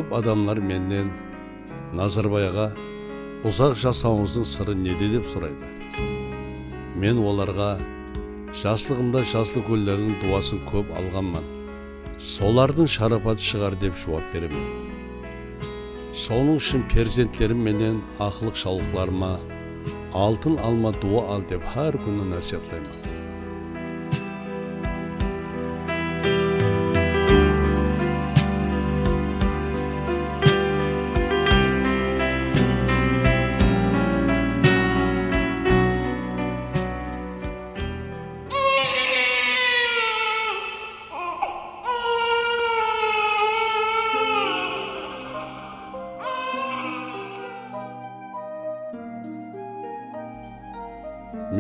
Көп адамlar менен Назарбайға ұзақ жасауыңыздың сыры неде деп сұрайды. Мен оларға жаслығымда жасlı көлдердің дуасын көп алғанман. Солардың шарапаты шығар деп жауап беремін. Соның үшін перзенттерім менен ақылық шаулықларыма алтын алма дуа ал деп har күні насихатлаймын.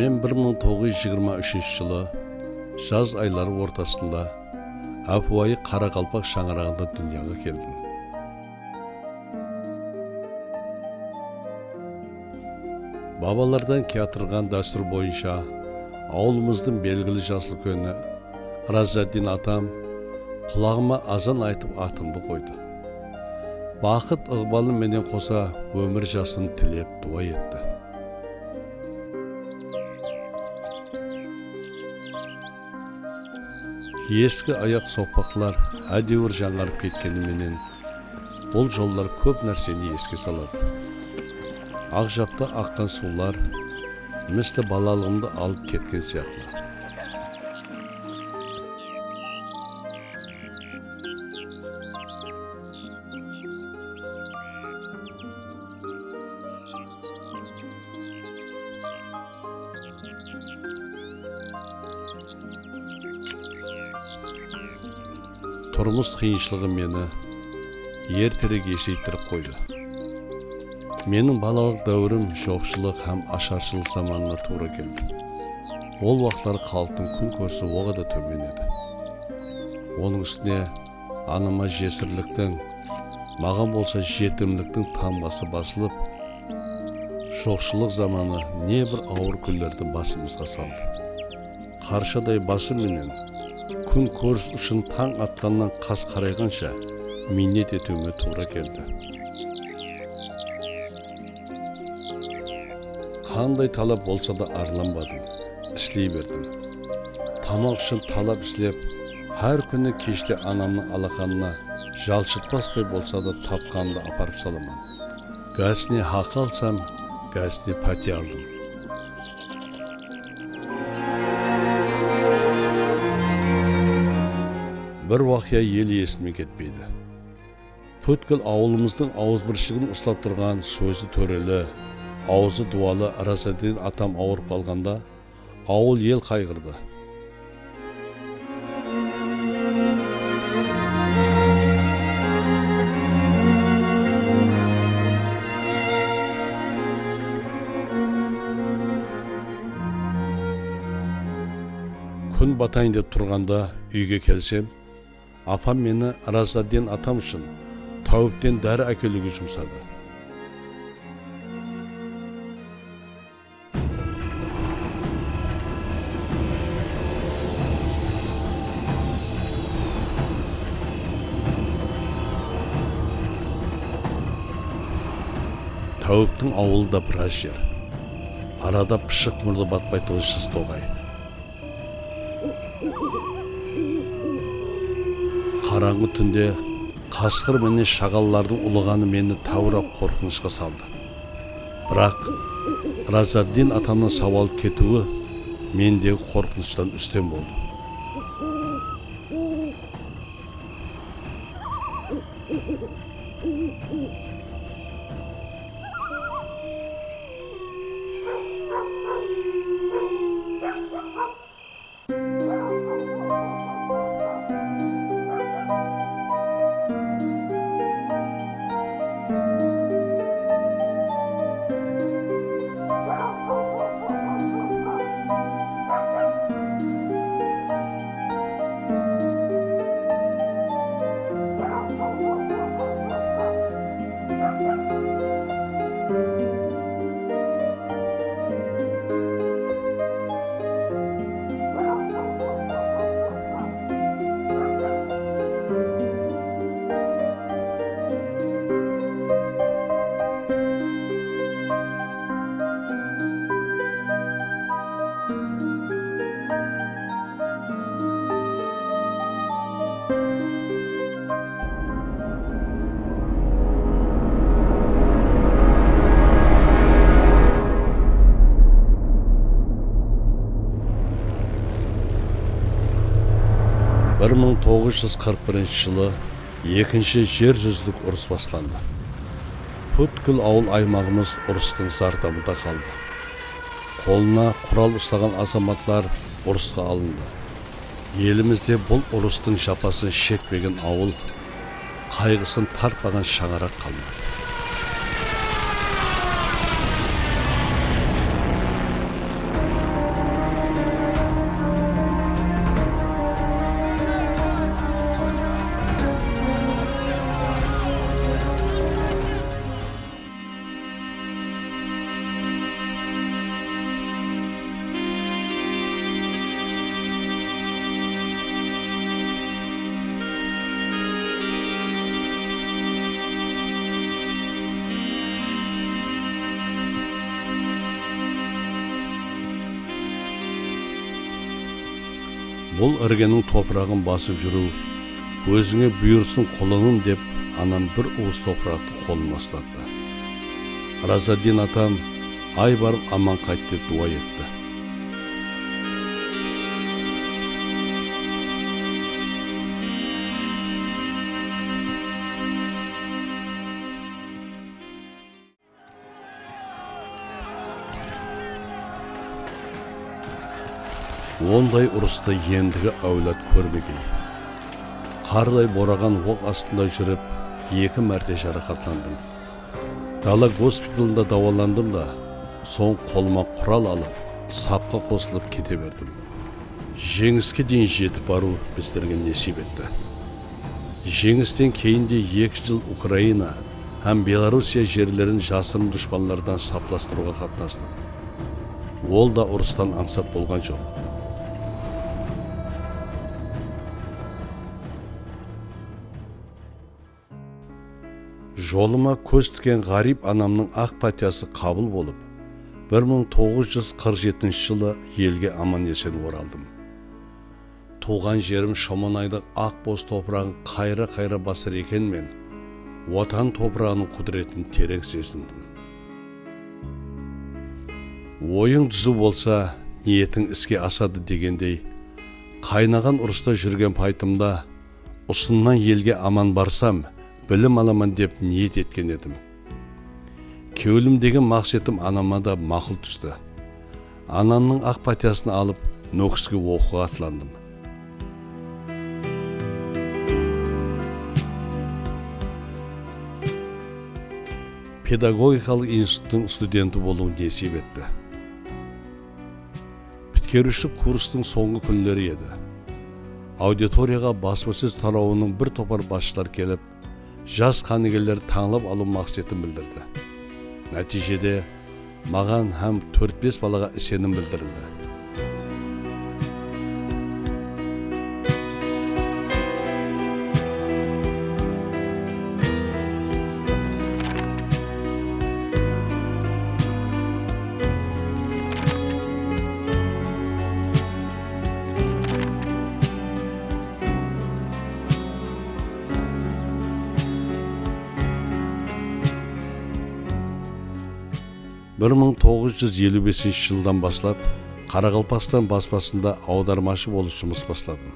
Мен 1923 жылы жаз айлары ортасында Апуайы Қарақалпақ шаңырағында дүнияға келдім. Бабалардан кетірген дәстүр бойынша ауылымыздың белгілі жасыл көні Разаддин атам құлағыма азан айтып атымды қойды. Бақыт ықбалы менен қоса өмір жасын тілеп дуа етті. Ескі аяқ соқпақлар әдеуір жаңарып кеткеніменен бұл жоллар көп нәрсені еске салады. Ақжапта аққан сулар місті балалығымды алып кеткен сияқты. Тұрмыс қиыншылығы мені ертерек есейттіріп қойды. Менің балалық дәуірім жоқшылық һәм ашаршылық заманына тура келді. Ол уақыттар халықтың күн көрісі оға да төмен еді. Оның үстіне анама жесірліктің, маған болса жетімліктің тамғасы басылып, жоқшылық заманы небір ауыр күндерді басымызға салды. Қаршадай басы менен күн көріс үшін таң атқаннан қас қарайғанша минет етуіме тура келді. Қандай талап болса да арланбадым, істей бердім. Тамақ үшін талап істеп, әр күні кеште анамның алақанына жалшытпастай болса да тапқанды апарып саламын. Гәсіне хақы алсам, гәсіне пәте алдым. Bir vaqya ел есіме кетпейді. Пөткіл ауылымыздың ауызбіршігін ұстап тұрған сөзі төрелі, аузы дуалы Разаддин атам ауырып қалғанда, ауыл ел қайғырды. Күн батайын деп тұрғанда үйге келсем, апам мені Разаддин атам үшін тәуіптен дәрі әкелуге жұмсады. Тәуіптің ауылы да біраз жер. Арада пышық мұрды батпайтығы Жызтоғай. Қараңғы түнде қасқыр менен шағаллардың ұлығаны мені тәурап қорқынышқа салды. Бірақ Разаддин атамның сауалып кетуі мендегі қорқыныштан үстем болды. 1941 жылы екінші жер жүздік ұрыс басланды. Бүткіл ауыл аймағымыз ұрыстың зардабында қалды. Қолына құрал ұстаған азаматлар ұрысқа алынды. Елімізде бұл ұрыстың жапасын шекпеген ауыл, қайғысын тартпаған шаңырақ қалмады. Бұл іргенің топырағын басып жүру, өзіңе бұйырсын қолының деп, анам бір уыс топырақты қолыма ұстатты. Разадин атам, ай барып аман қайт деп дуа етті. Ондай ұрысты ендігі әулет көрмегей. Қардай бораған оқ астында жүріп, 2 мәрте жарақатландым. Дала госпиталында даваландым да, соң қолыма құрал алып, сапқа қосылып кете бердім. Жеңіске дейін жетіп бару біздерге несіп етті. Жеңістен кейінде 2 жыл Украина һәм Белоруссия жерлерін жасырын дұшпанлардан сапластыруға қатынастым. Ол да ұрыстан аңсат болған жоқ. Жолыма көз тікен ғарип анамның ақ патиясы қабыл болып, 1947 жылы елге аман есен оралдым. Туған жерім Шомонайдың ақ боз топырағын қайра басыр екенмен, отан топырағының құдіретін терең сезіндім. Ойың түзу болса, ниетің іске асады дегендей, қайнаған ұрыста жүрген пайтымда, ұсыннан елге аман барсам, білім аламан деп ниет еткен едім. Кеуілімдегі мақсетім анама да мақұл түсті. Анамның ақ патиясын алып, Нөкіске оқуға атландым. Педагогикалық институттың студенті болуын несіп етті. Біткерушілік курстың соңғы күндері еді. Аудиторияға баспасөз тарауының бір топар басшылар келіп, жас қанегерлер таңлап алу мақсатын білдірді. Нәтижеде маған һәм 4-5 балаға сенім білдірілді. Бір 1955 жылдан баслап, Қарақалпақстан баспасында аудармашы болып жұмыс бастадым.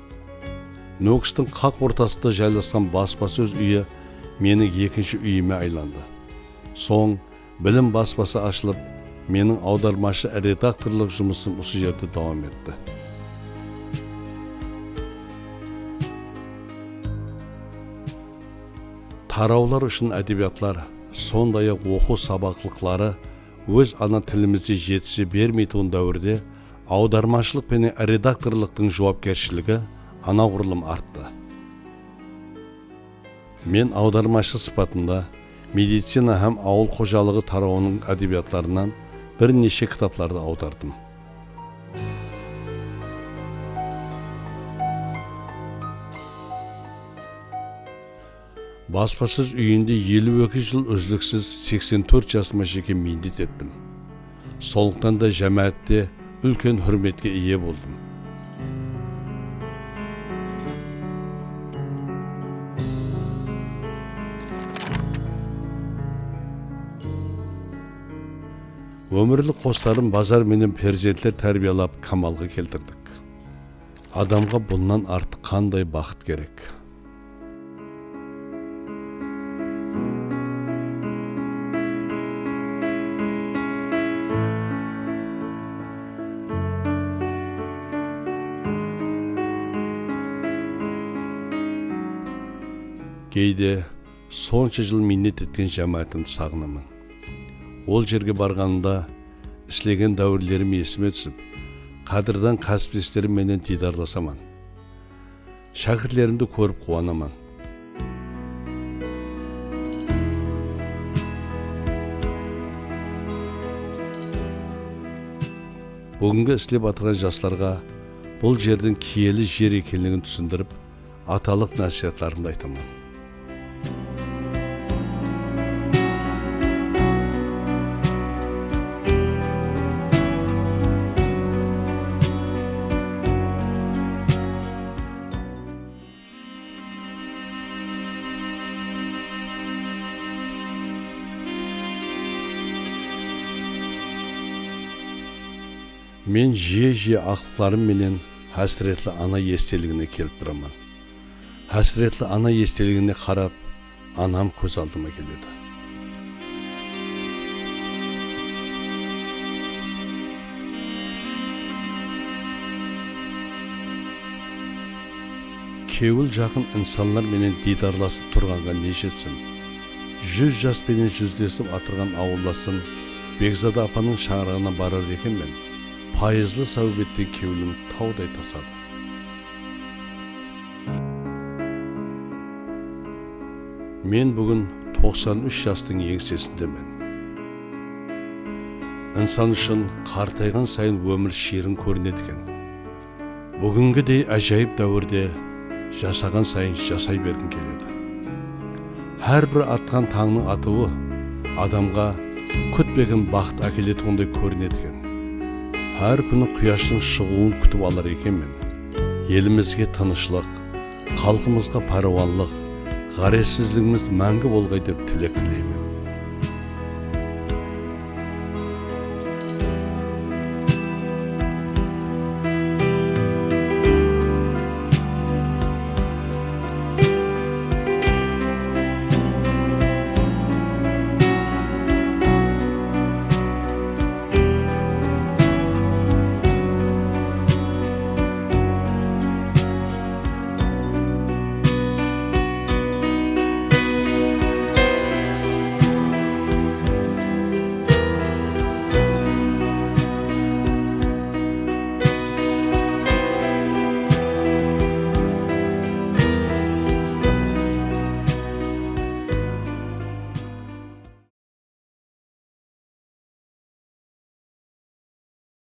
Нөкістің қақ ортасында жайласқан баспасөз үйі менің екінші үйіме айланды. Соң, білім баспасы ашылып, менің аудармашы редакторлық жұмысым осы жерде давам етті. Тараулар үшін әдебиатлар, сондай-ақ оқу сабақлықлары өз ана тілімізде жетісе бермейтін дәуірде аудармашылық пен редакторлықтың жауапкершілігі анағұрлым артты. Мен аудармашы сипатында медицина һәм ауыл қожалығы тарауының әдебиатларынан бірнеше кітапларды аудардым. Баспасөз үйінде 52 жыл өзліксіз 84 жасыма жеке міндет еттім. Сондықтан да жәмәатте үлкен хүрметке ие болдым. Өмірлік қостарын базар менен перзентлер тәрбиялап камалға келтірдік. Адамға бұндан артық қандай бақыт керек? Кейде сонша жыл миннет еткен жамаатымды сағынамын. Ол жерге барғанымда іслеген дәуірлерім есіме түсіп, қадырдан кәсіптестерім менен дидарласаман. Шәкіртлерімді көріп қуанаман. Бүгінгі іслеп атырған жастарға бұл жердің киелі жер екенлігін түсіндіріп, аталық насихаттарымды айтамын. Мен жие ақыларым менен хәсіретлі ана естелігіне келіп тұрамын. Хәсіретлі ана естелігіне қарап, анам көз алдыма келеді. Кеуіл жақын инсанлар менен дидарласып тұрғанға не жетсін? 100 жас менен жүздесіп атырған ауылдасым Бекзада апаның шағырағына барар екен мен. Пайызлы сәубеттен кеуілім таудай тасады. Мен бүгін 93 жастың еңсесіндемін. Инсан үшін қартайған сайын өмір шерін көрінедіген. Бүгінгідей әжайып дәуірде жасаған сайын жасай бергім келеді. Әр бір атқан таңның атуы адамға күтпеген бақыт әкелетіндай көрінедіген. Әр күні құяштың шығуын күтіп алар екенмін. Елімізге тынышлық, халқымызға паруанлық, ғаресіздігіміз мәңгі болғай деп тілек тілеймін.